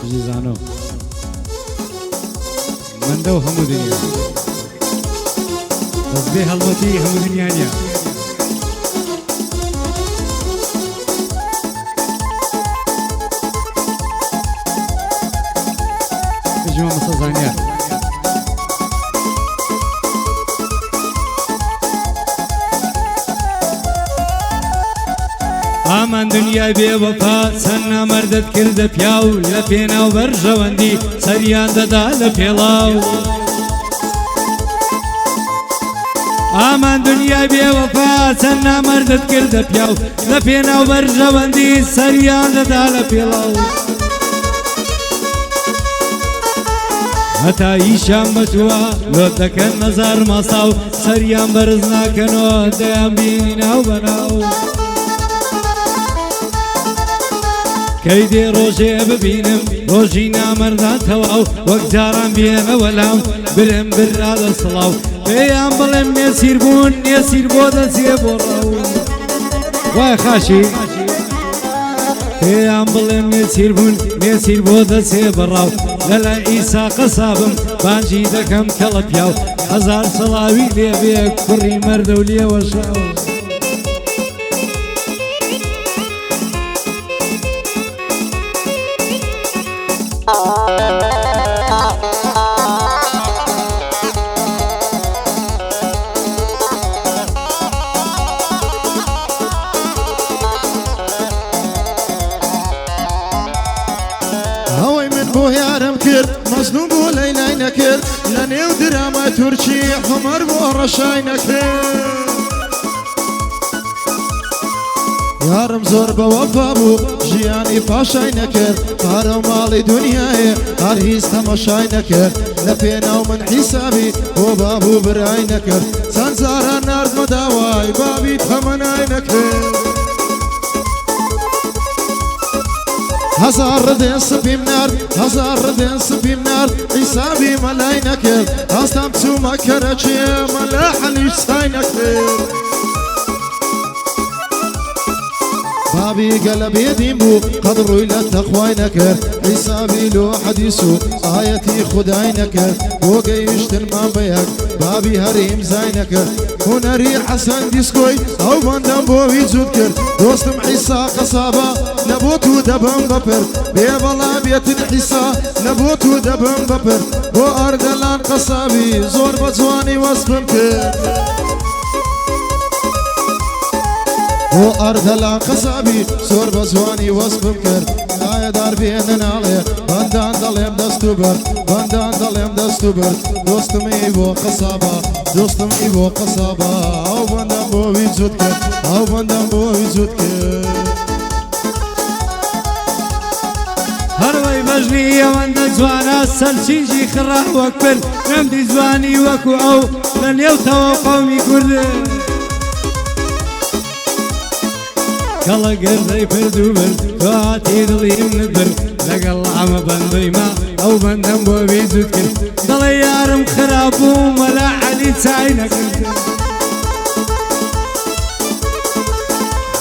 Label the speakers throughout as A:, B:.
A: عزیزانو من دو همو دنیا تسبیح هەڵمەتی هەموو دنیانیا بژمە مەسەزانیا ئامان دنیای بێوەفا چەند نامەردت کردە پیاو لە پێناو بەرژەوەندی سەریان دەدا لە پێڵاو ئامان دنیای بێوەفا چەند نامەردت کردە پیاو لە پێناو بەرژەوەندی سەریان دەدا لە پێڵاو هەتا ئیشان بەتووە لۆت دەکەن مەزار ماساو سەریان بەرز ناکەنەوە دەیان بینی ناو بەناو کەی دێ ڕۆژێ ببینم ڕۆژی نامەردان تەواو وەک جاران بێنەوە لام برم برادە سڵاو پێیان بڵێم نێسیر بوون نێسیر بۆ دەچێ بۆ ڕاو وای خاشی پێیان بڵێم نێسیر بوون نێسیر بۆ دەچێ بەڕاو لەلای ئیسا قەسابم بانجی دەکەم کەڵە پیاو هەزار سەڵاوی لێبێ کوڕی مەردە و لێوە شاو
B: هەوەی من بۆ یارم کرد مەزنوو بۆ لەیلای نەکرد لە نێو درامای تورکی حومەر بۆ ڕەشای نەکرد یارم زۆر بەوەفا بوو ژیانی پاشای نەکرد پارە و ماڵی دنیایە هەر هیچ تەماشای نەکرد لە پێناو من حیسابی بۆ بابوو برای نەکرد چەند جاران ناردمە داوای بابی تەمەنای نەکرد هزار ردێن سپیم نرد هزار ردێن سپیم نرد حیسابی مەلای نەکرد هەستم چوومە کەرەچێ مەلا حەلیش سای نەکرد بابي قلبي ديمو قد روي لا تخواي نكر حسابي لو حديثو آيتي خداي نكر وقيش تلمان بيك بابي هريم زاي نكر هنري حسن ديسكوي او بندم بوي زود كر دوستم حسا قصابة نبوتو دبن ببر بيبالا بيت الحسا نبوتو دبن ببر بو اردلان قصابي زور بزواني وصفم كر بۆ ئەردەلان قەسابی زۆر بە جوانی وەسبم کرد لایە دار بێنن ناڵێ بەندان دەڵێم دەست و بەر بەندان دەڵێم دەست و بەر دۆستمی بۆ قەسابە دۆستمی بۆ قەسابە ئەو بەندەم بۆوی جوت کرد ئەو بەندەم بۆوی جوت کرد
A: هەروەی بەژنی ئەوەندە جوانە سەرچینجی خڕا وەک پر نەمدی جوانی وەکو ئەو لە نێوتەوە قەومی کوردن کەڵە گەردەی پردوو بر تۆ هاتی دڵیم نبر لەگەڵ ئەمە بەندەیما ئەو بەندەم بۆ بیجوت کرد دەڵێ یارم خراپ بوو مەلا عەلی چای نەکرد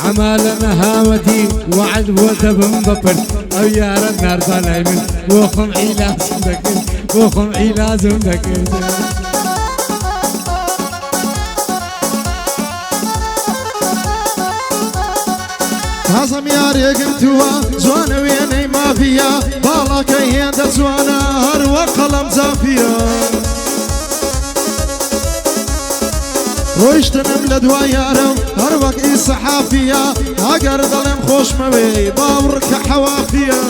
A: ئەما لە نەهاوەتی وعد بۆتە بم بەپرد ئەو یارە ناردە لای من بۆ خۆم عیلازم دەکرد بۆ خۆم عیلازم دەکرد
B: تازەم یارێکم تووە جوانە وێنەی مافیە باڵاکەی هێندە جوانە هەروە قەڵەم جافیە ڕۆیشتنم لە دوای یارم هەر وەک ئیسەحافیە ئەگەر دەڵێم خۆشمەوێی باوڕکە حەوافیە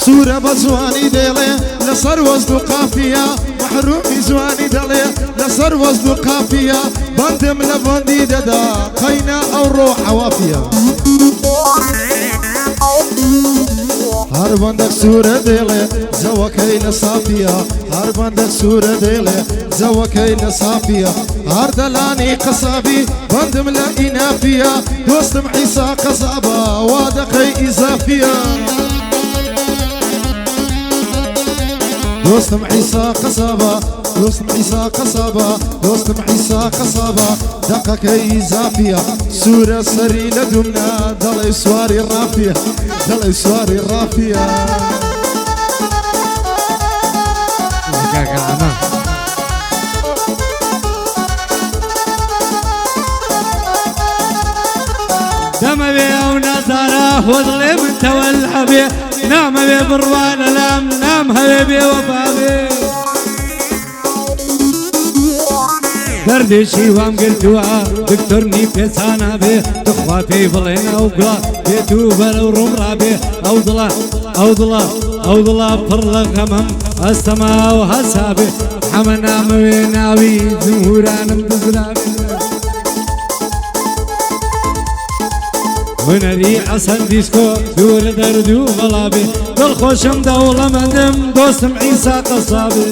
B: سوورە بە جوانی دێڵێ لەسەر وەزد و قافیە محرومی جوانی دەڵێ لەسەر وەزد و قافیە بەندم لە بەندی دەدا قەینە ئەو ڕۆ حەوافیە هەر بەندەک سوورە دێڵێ جەوەکەی لە سافیە هەر بەندەک سوورە دێڵێ جەوەکەی لە سافیە هەر دەلانی قەسابی بەندم لە ئینافیە دۆستم عیسا قەسابە وا دەقەی ئیزافیە دوستم عيسى قصابة دوستم عيسى قصابة دوستم عيسى قصابة دقك إيزافية سورة سري لدمنا دلي سواري الرافية دلي سواري الرافية
A: دم بي او نزاره وظلم تولع بي نام بي بروان الام نام حبيبي وفا بي دردشي وام قلتوا دكتورني بيسانا بي تخواتي بلين او قلا بيتو بلو رمرا او ضلا او ضلا او ضلا فرلق غمم السماء وهسابي حمنا مويناوي زمهوران مدزنابي هنري حسن ديسكو دور دردو غلابي بالخوشم دولة مندم دوستم عيسى قصابي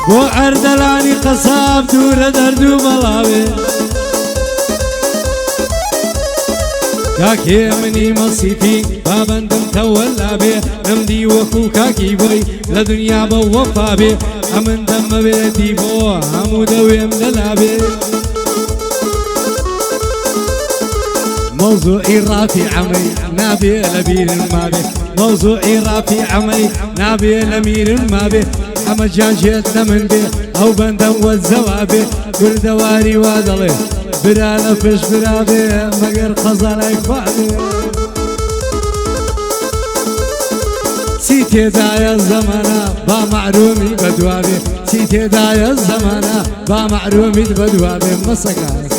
A: بو عردلاني قصاب دور دردو غلابي كاكي مني مصيفي بابندم تولا بي نمدي وكو كاكي بوي لدنيا بوفا بي امن دم بيتي بو همو دويم دلابي موضوعي رافي عمي نابي لبير ما بي موضوعي رافي عمي نابي لمير ما بي حما جاجتنا من بي او بندم والزوابي بردواري وادلي برا لفش برا بي مقر خزالي خوابي سيتي دايا الزمانة با معرومي بدوابي سيتي دايا الزمانة با معرومي بدوابي مسكاي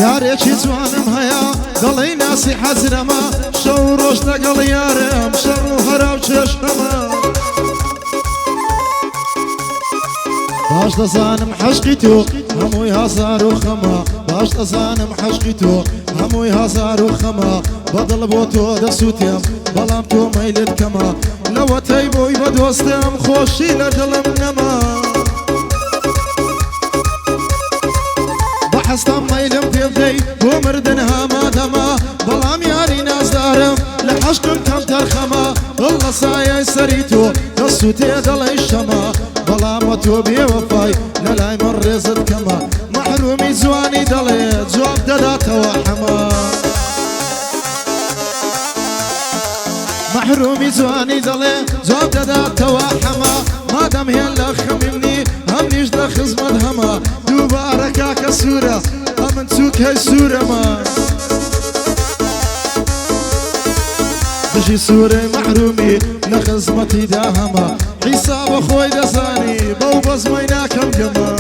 B: یارێکی جوانم هەیە دەڵێی ناسی حەزرەمە شەو و ڕۆژ لەگەڵ یارم شەڕ و هەراو چێشتەمە باش دەزانم حەشقی تۆ هەمووی هەزار و خەمە باش دەزانم حەشقی تۆ هەمووی هەزار و خەمە بەدڵ بۆ تۆ دەسووتێم بەڵام تۆ مەیلت کەمە لەوەتەی بۆی بە دۆستم خۆشی لە دڵم نەما حستم ميلم تبدي ومردن هما دما بلام ياري نازدارم لحشقم كم ترخما الله سايا سريتو دسوتي دلي الشما بلام تو بيوفاي للاي من رزت كما محرومي زواني دلي جواب دادا توحما محرومي زواني دلي جواب دادا توحما ما دام هي لخمني هم نيش لخزمت هما دوباره كسورة أمن سوك هاي سورة ما بجي سورة محرومي لخزمتي داهما حساب أخوي دزاني بوبز ميناكم جما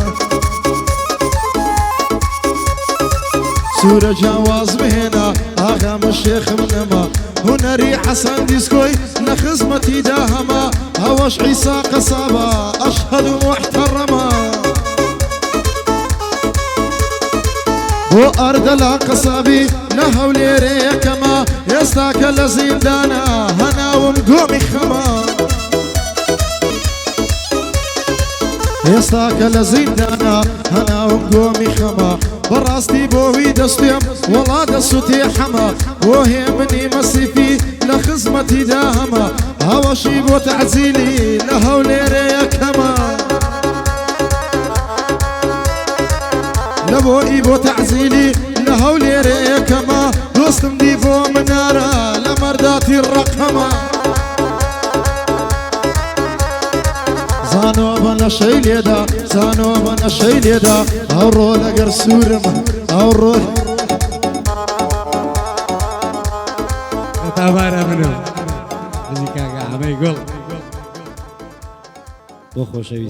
B: سورة جواز بهنا آغام الشيخ منما هنري حسن ديسكوي لخزمتي داهما هوش عيسى قصابة أشهد محترما وأردلا قصابي نهو ليري كما يستاك لزندانا هنا ومقومي خما يستاك لزندانا هنا ومقومي خما براستي بوي دستيم ولا دستي حما وهي مني مصيفي لخزمتي داهما هوشي بو تعزيلي نهو ليري كما لبوئي بو تعزيلي لهولي ريكما دوستم ديفو منارة لمرداتي الرقمة زانو بنا شيليدا زانو بنا شيليدا أورو لقر سورما أورو
A: تبارا منو بزي كاكا عمي قول بخو شوي